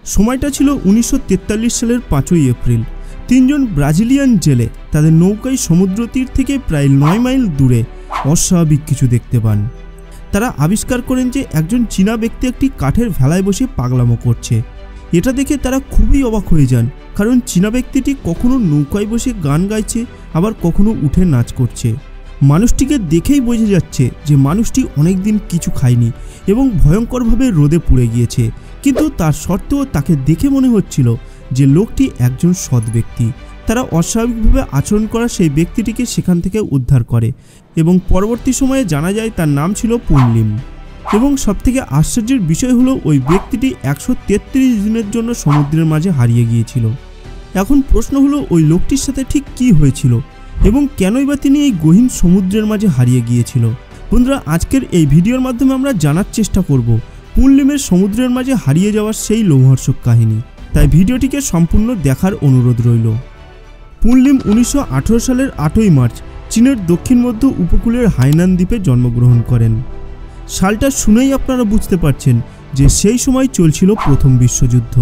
সময়টা ছিল 1943 সালের 5ই এপ্রিল। তিনজন ব্রাজিলিয়ান জেলে তাদের নৌকায় সমুদ্র তীর থেকে প্রায় 9 মাইল দূরে অস্বাভাবিক কিছু দেখতে পান। তারা আবিষ্কার করেন যে একজন চীনা ব্যক্তি একটি কাঠের ভেলায় বসে পাগলামো করছে। এটা দেখে তারা খুবই অবাক হয়ে যান, কারণ চীনা ব্যক্তিটি কখনো নৌকায় বসে গান গাইছে, আবার কখনো উঠে নাচ করছে। মানুষটিকে দেখেই বোঝা যাচ্ছে যে মানুষটি অনেকদিন কিছু খায়নি এবং ভয়ঙ্করভাবে রোদে পুড়ে গিয়েছে, কিন্তু তার সত্ত্বেও তাকে দেখে মনে হচ্ছিল যে লোকটি একজন সৎ ব্যক্তি। তারা অস্বাভাবিকভাবে আচরণ করা সেই ব্যক্তিটিকে সেখান থেকে উদ্ধার করে এবং পরবর্তী সময়ে জানা যায় তার নাম ছিল পুনলিম। এবং সবথেকে আশ্চর্যের বিষয় হলো ওই ব্যক্তিটি 133 দিনের জন্য সমুদ্রের মাঝে হারিয়ে গিয়েছিল। এখন প্রশ্ন হলো ওই লোকটির সাথে ঠিক কী হয়েছিল এবং কেনই বা তিনি এই গহীন সমুদ্রের মাঝে হারিয়ে গিয়েছিল। বন্ধুরা, আজকের এই ভিডিওর মাধ্যমে আমরা জানার চেষ্টা করব পুনলিমের সমুদ্রের মাঝে হারিয়ে যাওয়ার সেই লোমহর্ষক কাহিনী। তাই ভিডিওটিকে সম্পূর্ণ দেখার অনুরোধ রইল। পুনলিম 1918 সালের 8ই মার্চ চীনের দক্ষিণ মধ্য উপকূলের হাইনান দ্বীপে জন্মগ্রহণ করেন। সালটা শুনেই আপনারা বুঝতে পারছেন যে সেই সময় চলছিল প্রথম বিশ্বযুদ্ধ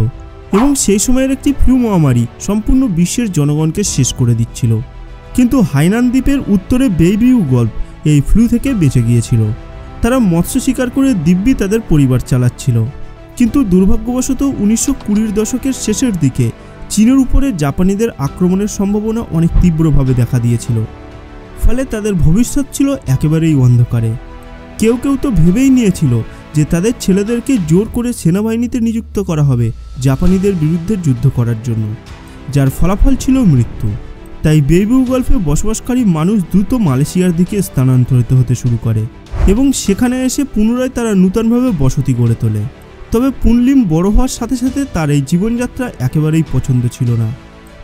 এবং সেই সময়ের একটি ফ্লু মহামারী সম্পূর্ণ বিশ্বের জনগণকে শেষ করে দিচ্ছিল। কিন্তু হাইনান দ্বীপের উত্তরে বেইবিউ গল্ফ এই ফ্লু থেকে বেঁচে গিয়েছিল। তারা মৎস্য শিকার করে দিব্যি তাদের পরিবার চালাচ্ছিল। কিন্তু দুর্ভাগ্যবশত 1920 দশকের শেষের দিকে চীনের উপরে জাপানিদের আক্রমণের সম্ভাবনা অনেক তীব্রভাবে দেখা দিয়েছিল। ফলে তাদের ভবিষ্যৎ ছিল একেবারেই অন্ধকারে। কেউ কেউ তো ভেবেই নিয়েছিল যে তাদের ছেলেদেরকে জোর করে সেনাবাহিনীতে নিযুক্ত করা হবে জাপানিদের বিরুদ্ধে যুদ্ধ করার জন্য, যার ফলাফল ছিল মৃত্যু। তাই বেইবিউ গল্ফে বসবাসকারী মানুষ দ্রুত মালয়েশিয়ার দিকে স্থানান্তরিত হতে শুরু করে এবং সেখানে এসে পুনরায় তারা নূতনভাবে বসতি গড়ে তোলে। তবে পুনলিম বড় হওয়ার সাথে সাথে তার এই জীবনযাত্রা একেবারেই পছন্দ ছিল না।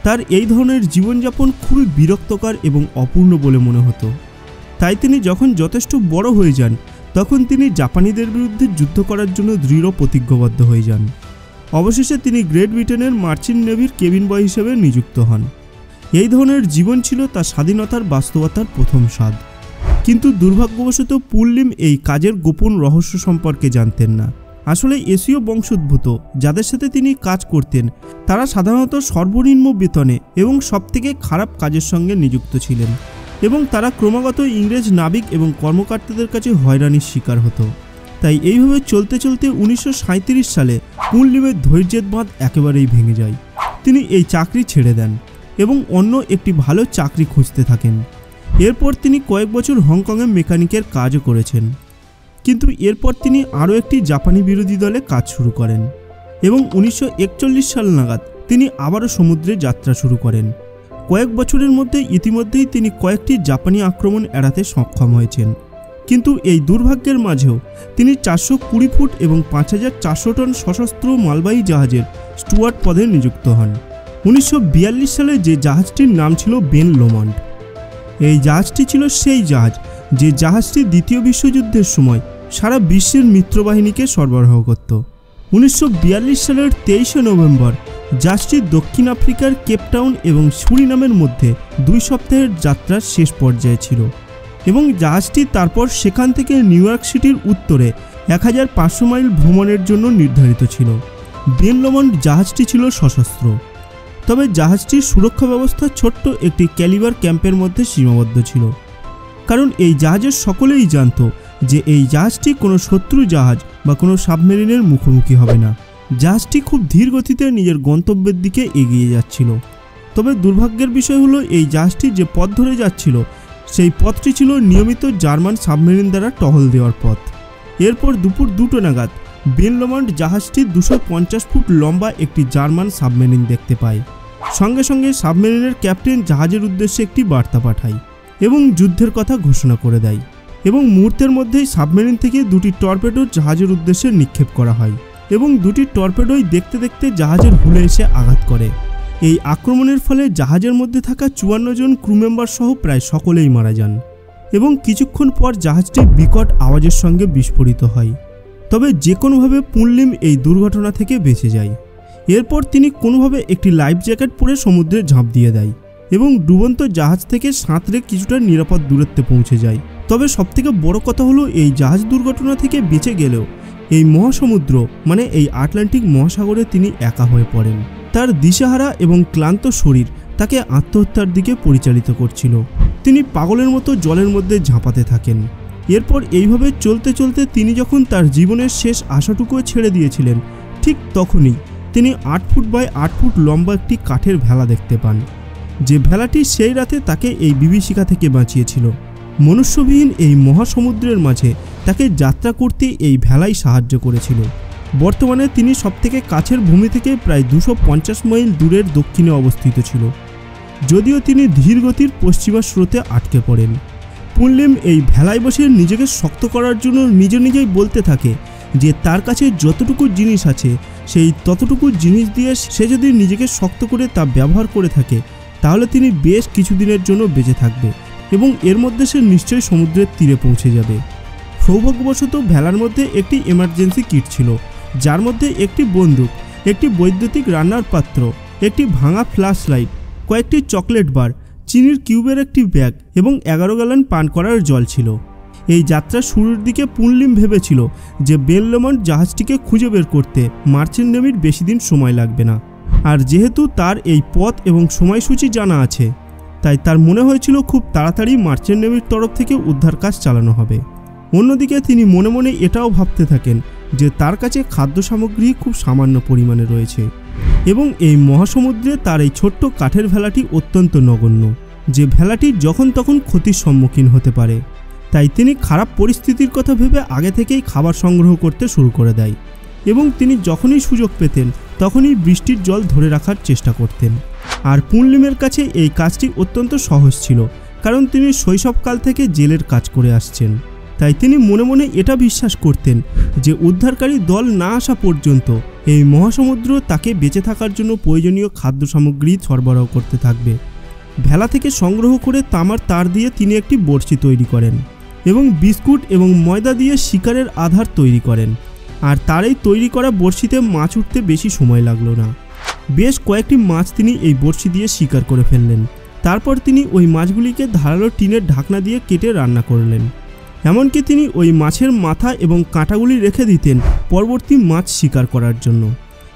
তার এই ধরনের জীবনযাপন খুবই বিরক্তকর এবং অপূর্ণ বলে মনে হতো। তাই তিনি যখন যথেষ্ট বড় হয়ে যান তখন তিনি জাপানিদের বিরুদ্ধে যুদ্ধ করার জন্য দৃঢ় প্রতিজ্ঞাবদ্ধ হয়ে যান। অবশেষে তিনি গ্রেট ব্রিটেনের মার্চেন্ট নেভির কেবিন বয় হিসেবে নিযুক্ত হন। এই ধরনের জীবন ছিল তার স্বাধীনতার বাস্তবতার প্রথম স্বাদ। কিন্তু দুর্ভাগ্যবশত পুনলিম এই কাজের গোপন রহস্য সম্পর্কে জানতেন না। আসলে এশীয় বংশোদ্ভূত যাদের সাথে তিনি কাজ করতেন তারা সাধারণত সর্বনিম্ন বেতনে এবং সবথেকে খারাপ কাজের সঙ্গে নিযুক্ত ছিলেন এবং তারা ক্রমাগত ইংরেজ নাবিক এবং কর্মকর্তাদের কাছে হয়রানির শিকার হতো। তাই এইভাবে চলতে চলতে 1937 সালে পুনলিমের ধৈর্যের বাঁধ একেবারেই ভেঙে যায়। তিনি এই চাকরি ছেড়ে দেন এবং অন্য একটি ভালো চাকরি খুঁজতে থাকেন। এরপর তিনি কয়েক বছর হংকংয়ে মেকানিকের কাজও করেছেন। কিন্তু এরপর তিনি আরও একটি জাপানি বিরোধী দলে কাজ শুরু করেন এবং 1941 সাল নাগাদ তিনি আবারও সমুদ্রে যাত্রা শুরু করেন। কয়েক বছরের মধ্যে ইতিমধ্যেই তিনি কয়েকটি জাপানি আক্রমণ এড়াতে সক্ষম হয়েছেন। কিন্তু এই দুর্ভাগ্যের মাঝেও তিনি 420 ফুট এবং 5400 টন সশস্ত্র মালবাহী জাহাজের স্টুয়ার্ড পদে নিযুক্ত হন। 1942 সালে যে জাহাজটির নাম ছিল বেন লোমন্ড। এই জাহাজটি ছিল সেই জাহাজ যে জাহাজটি দ্বিতীয় বিশ্বযুদ্ধের সময় সারা বিশ্বের মিত্রবাহিনীকে সরবরাহ করত। 1942 সালের 23 নভেম্বর জাহাজটি দক্ষিণ আফ্রিকার কেপটাউন এবং সুরিনামের মধ্যে 2 সপ্তাহের যাত্রার শেষ পর্যায়ে ছিল এবং জাহাজটি তারপর সেখান থেকে নিউ ইয়র্ক সিটির উত্তরে 1500 মাইল ভ্রমণের জন্য নির্ধারিত ছিল। বেন লোমন্ড জাহাজটি ছিল সশস্ত্র, তবে জাহাজটির সুরক্ষা ব্যবস্থা ছোট্ট একটি ক্যালিবার ক্যাম্পের মধ্যে সীমাবদ্ধ ছিল, কারণ এই জাহাজের সকলেই জানত যে এই জাহাজটি কোনো শত্রু জাহাজ বা কোনো সাবমেরিনের মুখোমুখি হবে না। জাহাজটি খুব ধীর গতিতে নিজের গন্তব্যের দিকে এগিয়ে যাচ্ছিল। তবে দুর্ভাগ্যের বিষয় হলো এই জাহাজটি যে পথ ধরে যাচ্ছিল সেই পথটি ছিল নিয়মিত জার্মান সাবমেরিন দ্বারা টহল দেওয়ার পথ। এরপর দুপুর 2টো নাগাদ বেন লোমন্ড জাহাজটি 250 ফুট লম্বা একটি জার্মান সাবমেরিন দেখতে পায়। সঙ্গে সঙ্গে সাবমেরিনের ক্যাপ্টেন জাহাজের উদ্দেশ্যে একটি বার্তা পাঠায় এবং যুদ্ধের কথা ঘোষণা করে দেয় এবং মুহূর্তের মধ্যেই সাবমেরিন থেকে 2টি টর্পেডো জাহাজের উদ্দেশ্যে নিক্ষেপ করা হয় এবং 2টি টর্পেডোই দেখতে দেখতে জাহাজের হুলে এসে আঘাত করে। এই আক্রমণের ফলে জাহাজের মধ্যে থাকা 54 জন ক্রু মেম্বার সহ প্রায় সকলেই মারা যান এবং কিছুক্ষণ পর জাহাজটি বিকট আওয়াজের সঙ্গে বিস্ফোরিত হয়। তবে যে কোনোভাবে পুনলিম এই দুর্ঘটনা থেকে বেঁচে যায়। এরপর তিনি কোনোভাবে একটি লাইফ জ্যাকেট পরে সমুদ্রে ঝাঁপ দিয়ে দেয় এবং ডুবন্ত জাহাজ থেকে সাঁতরে কিছুটা নিরাপদ দূরত্বে পৌঁছে যায়। তবে সবথেকে বড় কথা হলো এই জাহাজ দুর্ঘটনা থেকে বেঁচে গেলেও এই মহাসমুদ্র মানে এই আটলান্টিক মহাসাগরে তিনি একা হয়ে পড়েন। তার দিশেহারা এবং ক্লান্ত শরীর তাকে আত্মহত্যার দিকে পরিচালিত করছিল। তিনি পাগলের মতো জলের মধ্যে ঝাঁপাতে থাকেন। এরপর এইভাবে চলতে চলতে তিনি যখন তার জীবনের শেষ আশাটুকুও ছেড়ে দিয়েছিলেন, ঠিক তখনই তিনি 8 ফুট বাই 8 ফুট লম্বা একটি কাঠের ভেলা দেখতে পান, যে ভেলাটি সেই রাতে তাকে এই বিভীষিকা থেকে বাঁচিয়েছিল। মনুষ্যবিহীন এই মহাসমুদ্রের মাঝে তাকে যাত্রা করতে এই ভেলাই সাহায্য করেছিল। বর্তমানে তিনি সবথেকে কাছের ভূমি থেকে প্রায় 250 মাইল দূরের দক্ষিণে অবস্থিত ছিল, যদিও তিনি ধীরগতির পশ্চিমা স্রোতে আটকে পড়েন। পুনলিম এই ভেলায় বসে নিজেকে শক্ত করার জন্য নিজেই বলতে থাকে যে তার কাছে যতটুকু জিনিস আছে সেই ততটুকু জিনিস দিয়ে সে যদি নিজেকে শক্ত করে তা ব্যবহার করে থাকে তাহলে তিনি বেশ কিছুদিনের জন্য বেঁচে থাকবে এবং এর মধ্যে সে নিশ্চয়ই সমুদ্রের তীরে পৌঁছে যাবে। সৌভাগ্যবশত ভেলার মধ্যে একটি এমার্জেন্সি কিট ছিল, যার মধ্যে একটি বন্দুক, একটি বৈদ্যুতিক রান্নার পাত্র, একটি ভাঙা ফ্ল্যাশ লাইট, কয়েকটি চকলেট বার, চিনির কিউবের একটি ব্যাগ এবং 11 গ্যালন পান করার জল ছিল। এই যাত্রার শুরুর দিকে পুনলিম ভেবেছিল যে বেন লমন্ট জাহাজটিকে খুঁজে বের করতে মার্চেন্ট নেভির বেশি দিন সময় লাগবে না, আর যেহেতু তার এই পথ এবং সময়সূচি জানা আছে তাই তার মনে হয়েছিল খুব তাড়াতাড়ি মার্চেন্ট নেভির তরফ থেকে উদ্ধার কাজ চালানো হবে। অন্যদিকে তিনি মনে মনে এটাও ভাবতে থাকেন যে তার কাছে খাদ্য সামগ্রী খুব সামান্য পরিমাণে রয়েছে এবং এই মহাসমুদ্রে তার এই ছোট্ট কাঠের ভেলাটি অত্যন্ত নগণ্য, যে ভেলাটি যখন তখন ক্ষতির সম্মুখীন হতে পারে। তাই তিনি খারাপ পরিস্থিতির কথা ভেবে আগে থেকেই খাবার সংগ্রহ করতে শুরু করে দেয় এবং তিনি যখনই সুযোগ পেতেন তখনই বৃষ্টির জল ধরে রাখার চেষ্টা করতেন। আর পুনলিমের কাছে এই কাজটি অত্যন্ত সহজ ছিল, কারণ তিনি শৈশবকাল থেকে জেলের কাজ করে আসছেন। তাই তিনি মনে মনে এটা বিশ্বাস করতেন যে উদ্ধারকারী দল না আসা পর্যন্ত এই মহাসমুদ্র তাকে বেঁচে থাকার জন্য প্রয়োজনীয় খাদ্য সামগ্রী সরবরাহ করতে থাকবে। ভেলা থেকে সংগ্রহ করে তামার তার দিয়ে তিনি একটি বড়শি তৈরি করেন এবং বিস্কুট এবং ময়দা দিয়ে শিকারের আধার তৈরি করেন। আর তার এই তৈরি করা বড়শিতে মাছ উঠতে বেশি সময় লাগলো না। বেশ কয়েকটি মাছ তিনি এই বড়শি দিয়ে শিকার করে ফেললেন। তারপর তিনি ওই মাছগুলিকে ধারালো টিনের ঢাকনা দিয়ে কেটে রান্না করলেন। এমনকি তিনি ওই মাছের মাথা এবং কাঁটাগুলি রেখে দিতেন পরবর্তী মাছ শিকার করার জন্য।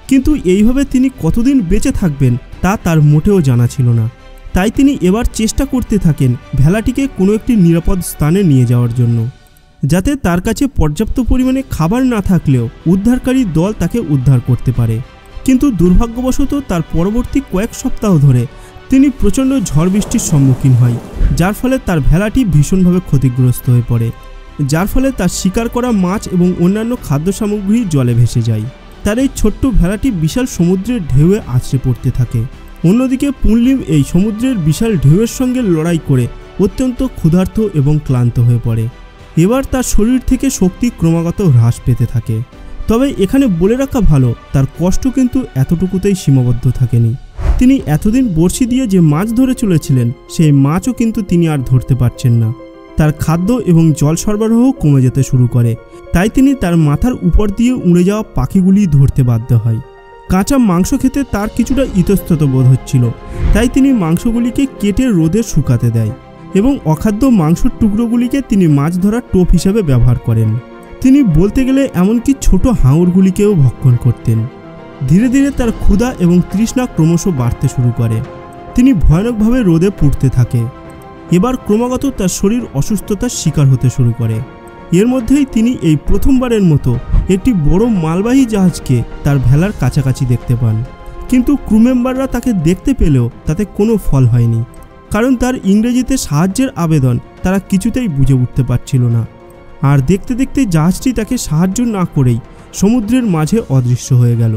কিন্তু এইভাবে তিনি কতদিন বেঁচে থাকবেন তা তার মোটেও জানা ছিল না। তাই তিনি এবার চেষ্টা করতে থাকেন ভেলাটিকে কোনো একটি নিরাপদ স্থানে নিয়ে যাওয়ার জন্য, যাতে তার কাছে পর্যাপ্ত পরিমাণে খাবার না থাকলেও উদ্ধারকারী দল তাকে উদ্ধার করতে পারে। কিন্তু দুর্ভাগ্যবশত তার পরবর্তী কয়েক সপ্তাহ ধরে তিনি প্রচণ্ড ঝড় বৃষ্টির সম্মুখীন হয়, যার ফলে তার ভেলাটি ভীষণভাবে ক্ষতিগ্রস্ত হয়ে পড়ে, যার ফলে তার শিকার করা মাছ এবং অন্যান্য খাদ্য সামগ্রী জলে ভেসে যায়। তার এই ছোট্ট ভেলাটি বিশাল সমুদ্রের ঢেউয়ে আছড়ে পড়তে থাকে। অন্যদিকে পুনলিম এই সমুদ্রের বিশাল ঢেউয়ের সঙ্গে লড়াই করে অত্যন্ত ক্ষুধার্ত এবং ক্লান্ত হয়ে পড়ে। এবার তার শরীর থেকে শক্তি ক্রমাগত হ্রাস পেতে থাকে। তবে এখানে বলে রাখা ভালো, তার কষ্ট কিন্তু এতটুকুতেই সীমাবদ্ধ থাকেনি। তিনি এতদিন বড়শি দিয়ে যে মাছ ধরে চলেছিলেন সেই মাছও কিন্তু তিনি আর ধরতে পারছেন না। তার খাদ্য এবং জল সরবরাহ কমে যেতে শুরু করে, তাই তিনি তার মাথার উপর দিয়ে উড়ে যাওয়া পাখিগুলি ধরতে বাধ্য হয়। কাঁচা মাংস খেতে তার কিছুটা ইতস্তত বোধ হচ্ছিল, তাই তিনি মাংসগুলিকে কেটে রোদে শুকাতে দেয় এবং অখাদ্য মাংসের টুকরোগুলিকে তিনি মাছ ধরার টোপ হিসেবে ব্যবহার করেন। তিনি বলতে গেলে এমনকি ছোট হাঙরগুলিকেও ভক্ষণ করতেন। ধীরে ধীরে তার ক্ষুধা এবং তৃষ্ণা ক্রমশ বাড়তে শুরু করে। তিনি ভয়ানকভাবে রোদে পুড়তে থাকে। এবার ক্রমাগত তার শরীর অসুস্থতার শিকার হতে শুরু করে। এর মধ্যেই তিনি এই প্রথমবারের মতো একটি বড় মালবাহী জাহাজকে তার ভেলার কাছাকাছি দেখতে পান। কিন্তু ক্রু মেম্বাররা তাকে দেখতে পেলেও তাতে কোনো ফল হয়নি, কারণ তার ইংরেজিতে সাহায্যের আবেদন তারা কিছুতেই বুঝে উঠতে পারছিল না। আর দেখতে দেখতে জাহাজটি তাকে সাহায্য না করেই সমুদ্রের মাঝে অদৃশ্য হয়ে গেল।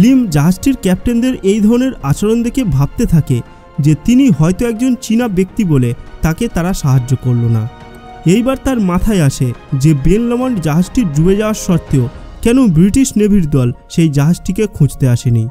লিম জাহাজটির ক্যাপ্টেনদের এই ধরনের আচরণ দেখে ভাবতে থাকে যে তিনি হয়তো একজন চীনা ব্যক্তি বলে তাকে তারা সাহায্য করল না। এইবার তার মাথায় আসে যে বেন লমন্ট জাহাজটি ডুবে যাওয়ার সত্ত্বেও কেন ব্রিটিশ নেভির দল সেই জাহাজটিকে খুঁজতে আসেনি।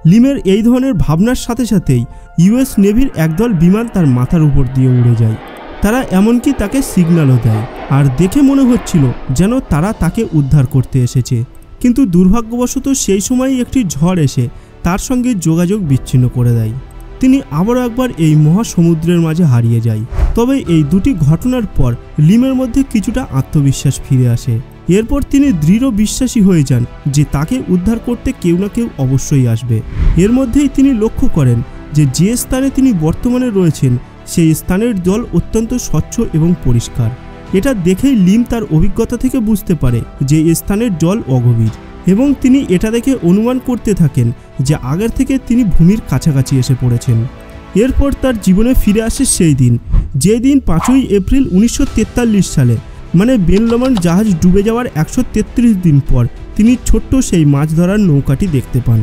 লিমের এই ধরনের ভাবনার সাথে সাথেই ইউএস নেভির একদল বিমান তার মাথার উপর দিয়ে উড়ে যায়। তারা এমনকি তাকে সিগন্যালও দেয়, আর দেখে মনে হচ্ছিল যেন তারা তাকে উদ্ধার করতে এসেছে। কিন্তু দুর্ভাগ্যবশত সেই সময়ই একটি ঝড় এসে তার সঙ্গে যোগাযোগ বিচ্ছিন্ন করে দেয়। তিনি আবারও একবার এই মহাসমুদ্রের মাঝে হারিয়ে যায়। তবে এই দুটি ঘটনার পর লিমের মধ্যে কিছুটা আত্মবিশ্বাস ফিরে আসে এরপর তিনি দৃঢ় বিশ্বাসী হয়ে যান যে তাকে উদ্ধার করতে কেউ না কেউ অবশ্যই আসবে। এর মধ্যেই তিনি লক্ষ্য করেন যে স্থানে তিনি বর্তমানে রয়েছেন সেই স্থানের জল অত্যন্ত স্বচ্ছ এবং পরিষ্কার। এটা দেখেই লিম তার অভিজ্ঞতা থেকে বুঝতে পারে যে এই স্থানের জল অগভীর, এবং তিনি এটা দেখে অনুমান করতে থাকেন যে আগের থেকে তিনি ভূমির কাছাকাছি এসে পড়েছেন। এরপর তার জীবনে ফিরে আসে সেই দিন, যে দিন 5ই এপ্রিল 1943 সালে, মানে বেন লম্যান্ড জাহাজ ডুবে যাওয়ার 133 দিন পর তিনি ছোট্ট সেই মাছ ধরার নৌকাটি দেখতে পান।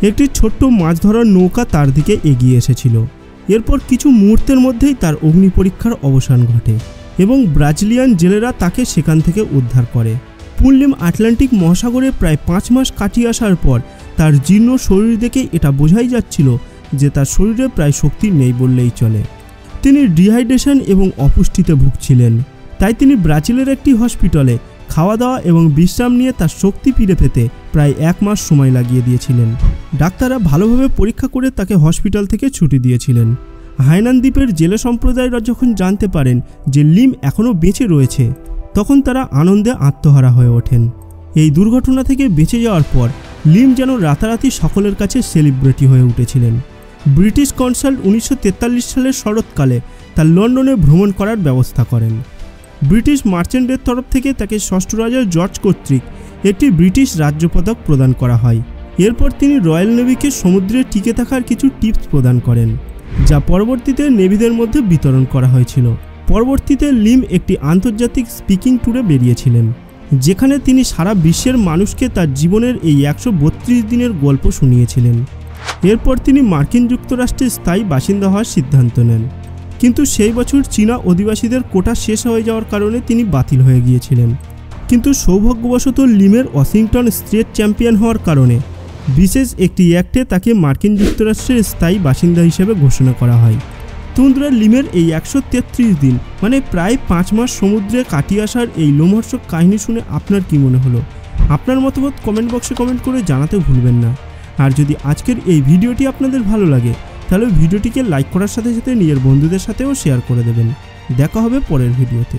একটি ছোট্ট মাছ ধরার নৌকা তার দিকে এগিয়ে এসেছিল। এরপর কিছু মুহূর্তের মধ্যেই তার অগ্নি পরীক্ষার অবসান ঘটে এবং ব্রাজিলিয়ান জেলেরা তাকে সেখান থেকে উদ্ধার করে। পুনলিম আটলান্টিক মহাসাগরে প্রায় 5 মাস কাটিয়ে আসার পর তার জীর্ণ শরীর দেখে এটা বোঝাই যাচ্ছিল যে তার শরীরে প্রায় শক্তি নেই বললেই চলে। তিনি ডিহাইড্রেশন এবং অপুষ্টিতে ভুগছিলেন, তাই তিনি ব্রাজিলের একটি হসপিটালে খাওয়া দাওয়া এবং বিশ্রাম নিয়ে তার শক্তি ফিরে পেতে প্রায় 1 মাস সময় লাগিয়ে দিয়েছিলেন। ডাক্তাররা ভালোভাবে পরীক্ষা করে তাকে হসপিটাল থেকে ছুটি দিয়েছিলেন। হাইনান দ্বীপের জেলে সম্প্রদায়রা যখন জানতে পারেন যে লিম এখনও বেঁচে রয়েছে, তখন তারা আনন্দে আত্মহারা হয়ে ওঠেন। এই দুর্ঘটনা থেকে বেঁচে যাওয়ার পর লিম যেন রাতারাতি সকলের কাছে সেলিব্রিটি হয়ে উঠেছিলেন। ব্রিটিশ কনসাল 1943 সালের শরৎকালে তার লন্ডনে ভ্রমণ করার ব্যবস্থা করেন। ব্রিটিশ মার্চেন্টের তরফ থেকে তাকে ষষ্ঠ রাজা জর্জ কর্তৃক একটি ব্রিটিশ রাজ্য পদক প্রদান করা হয়। এরপর তিনি রয়্যাল নেভিকে সমুদ্রে টিকে থাকার কিছু টিপস প্রদান করেন, যা পরবর্তীতে নেভিদের মধ্যে বিতরণ করা হয়েছিল। পরবর্তীতে লিম একটি আন্তর্জাতিক স্পিকিং ট্যুরে বেরিয়েছিলেন, যেখানে তিনি সারা বিশ্বের মানুষকে তার জীবনের এই 132 দিনের গল্প শুনিয়েছিলেন। এরপর তিনি মার্কিন যুক্তরাষ্ট্রে স্থায়ী বাসিন্দা হওয়ার সিদ্ধান্ত নেন, কিন্তু সেই বছর চীনা অধিবাসীদের কোটা শেষ হয়ে যাওয়ার কারণে তিনি বাতিল হয়ে গিয়েছিলেন। কিন্তু সৌভাগ্যবশত লিমের ওয়াশিংটন স্টেট চ্যাম্পিয়ন হওয়ার কারণে বিশেষ একটি অ্যাক্টে তাকে মার্কিন যুক্তরাষ্ট্রের স্থায়ী বাসিন্দা হিসেবে ঘোষণা করা হয়। তুন্দ্রা লিমের এই 133 দিন মানে প্রায় 5 মাস সমুদ্রে কাটিয়ে আসার এই লোমহর্ষক কাহিনী শুনে আপনার কি মনে হলো? আপনার মতামত কমেন্ট বক্সে কমেন্ট করে জানাতে ভুলবেন না। আর যদি আজকের এই ভিডিওটি আপনাদের ভালো লাগে তাহলে ভিডিওটিকে লাইক করার সাথে সাথে নিজের বন্ধুদের সাথেও শেয়ার করে দেবেন। দেখা হবে পরের ভিডিওতে।